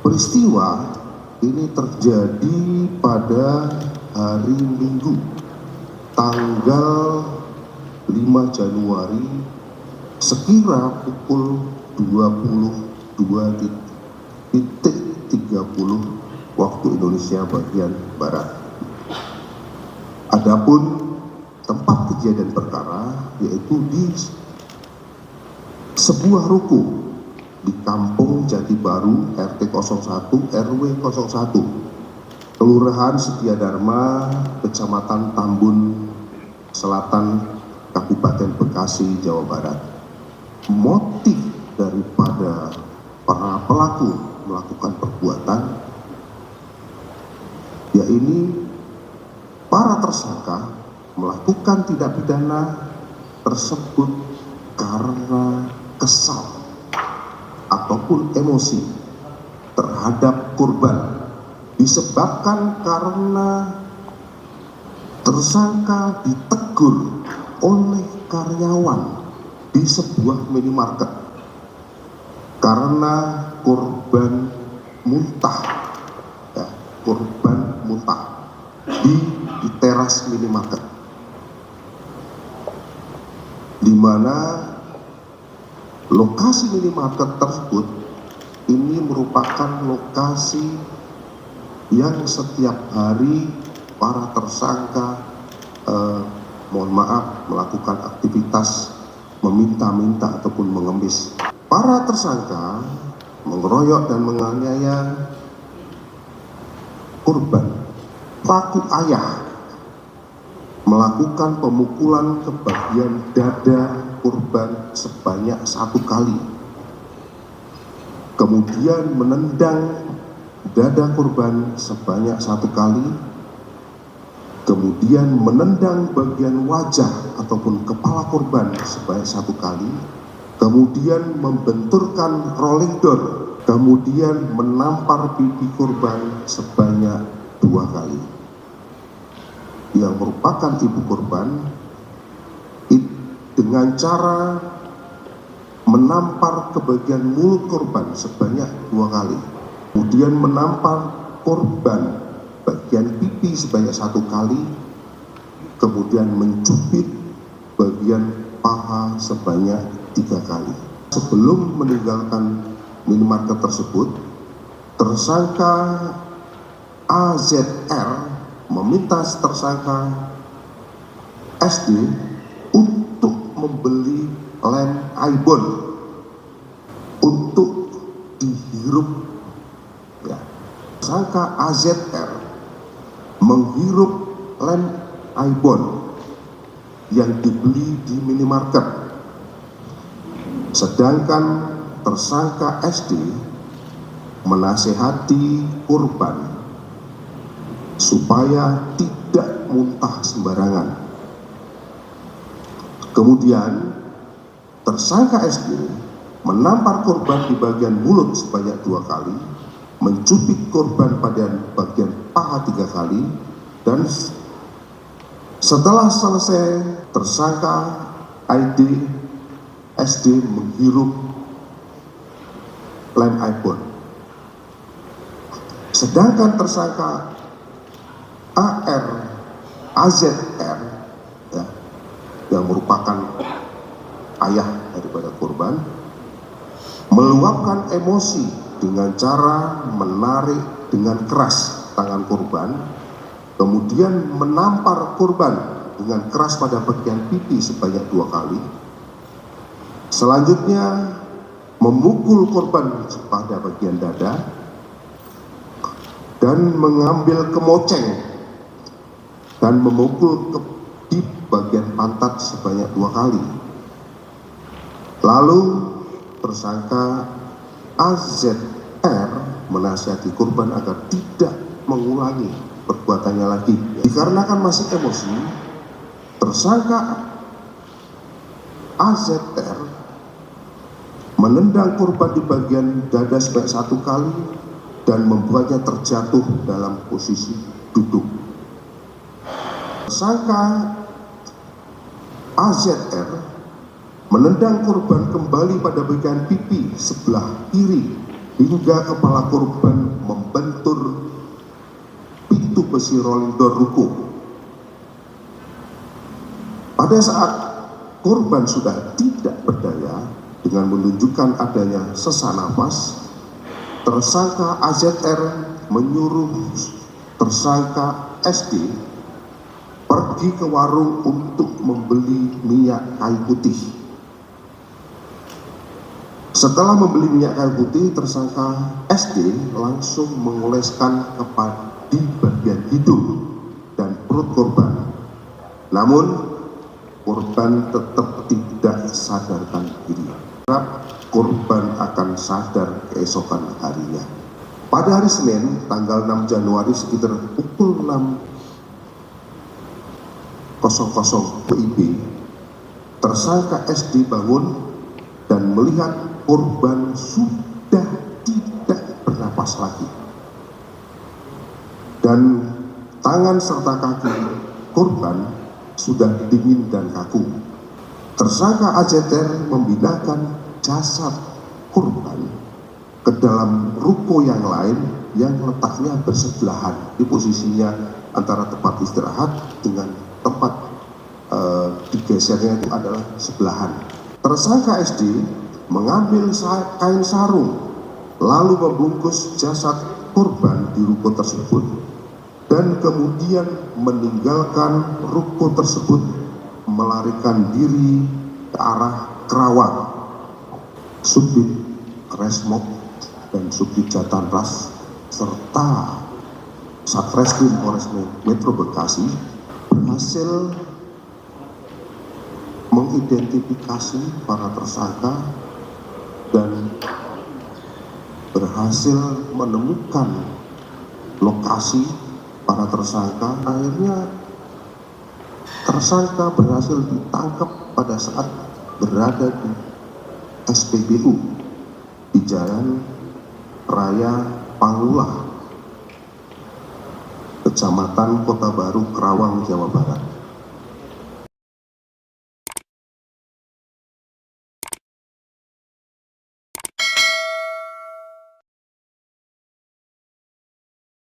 Peristiwa ini terjadi pada hari Minggu, tanggal 5 Januari sekira pukul 22.30 waktu Indonesia bagian Barat. Adapun tempat kejadian perkara yaitu di sebuah ruko di Kampung Jati Baru RT 01 RW 01 Kelurahan Setiadharma, Kecamatan Tambun Selatan, Kabupaten Bekasi, Jawa Barat. Motif daripada para pelaku melakukan perbuatan yaitu para tersangka melakukan tindak pidana tersebut karena kesal ataupun emosi terhadap korban, disebabkan karena tersangka ditegur oleh karyawan di sebuah minimarket karena korban muntah, korban muntah di teras minimarket, di mana lokasi minimarket tersebut ini merupakan lokasi yang setiap hari para tersangka melakukan aktivitas meminta-minta ataupun mengemis. Para tersangka mengeroyok dan menganiaya korban. Pelaku ayah melakukan pemukulan ke bagian dada korban sebanyak 1 kali, kemudian menendang dada korban sebanyak 1 kali, kemudian menendang bagian wajah ataupun kepala korban sebanyak 1 kali, kemudian membenturkan rolling door, kemudian menampar pipi korban sebanyak 2 kali. Yang merupakan ibu korban dengan cara menampar ke bagian mulut korban sebanyak 2 kali, kemudian menampar korban bagian pipi sebanyak 1 kali, kemudian mencubit bagian paha sebanyak 3 kali. Sebelum meninggalkan minimarket tersebut, tersangka AZR meminta tersangka SD untuk membeli lem Aibon untuk dihirup. Tersangka AZR menghirup lem Aibon yang dibeli di minimarket, sedangkan tersangka SD menasehati korban supaya tidak muntah sembarangan. Kemudian tersangka SD menampar korban di bagian mulut sebanyak 2 kali, mencubit korban pada bagian paha 3 kali, dan setelah selesai tersangka ID SD menghirup lem Aibon. Sedangkan tersangka AZR yang merupakan ayah daripada korban meluapkan emosi dengan cara menarik dengan keras tangan korban, kemudian menampar korban dengan keras pada bagian pipi sebanyak 2 kali, selanjutnya memukul korban pada bagian dada dan mengambil kemoceng dan memukul di bagian pantat sebanyak 2 kali. Lalu tersangka AZR menasihati korban agar tidak mengulangi perbuatannya lagi. Dikarenakan masih emosi, tersangka AZR menendang korban di bagian dada sebanyak 1 kali dan membuatnya terjatuh dalam posisi duduk. Tersangka AZR menendang korban kembali pada bagian pipi sebelah kiri hingga kepala korban membentur pintu besi rolling door ruko. Pada saat korban sudah tidak berdaya dengan menunjukkan adanya sesak nafas, tersangka AZR menyuruh tersangka SD pergi ke warung untuk membeli minyak kayu putih. Setelah membeli minyak kayu putih, tersangka SD langsung mengoleskan di bagian hidung dan perut korban. Namun korban tetap tidak sadarkan diri. Korban akan sadar keesokan harinya. Pada hari Senin, tanggal 6 Januari sekitar pukul 6.00 WIB, tersangka SD bangun dan melihat korban sudah tidak bernapas lagi. Dan tangan serta kaki korban sudah dingin dan kaku. Tersangka AZR memindahkan jasad korban ke dalam ruko yang lain yang letaknya bersebelahan. Di posisinya antara tempat istirahat dengan tempat digesernya itu adalah sebelahan. Tersangka SD mengambil kain sarung lalu membungkus jasad korban di ruko tersebut dan kemudian meninggalkan ruko tersebut, melarikan diri ke arah Kerawang. Subdit Resmob dan Subdit Jatanras serta Satreskrim Polres Metro Bekasi berhasil mengidentifikasi para tersangka dan berhasil menemukan lokasi para tersangka. Akhirnya tersangka berhasil ditangkap pada saat berada di SPBU di Jalan Raya Pangulah, Kecamatan Kota Baru, Kerawang, Jawa Barat.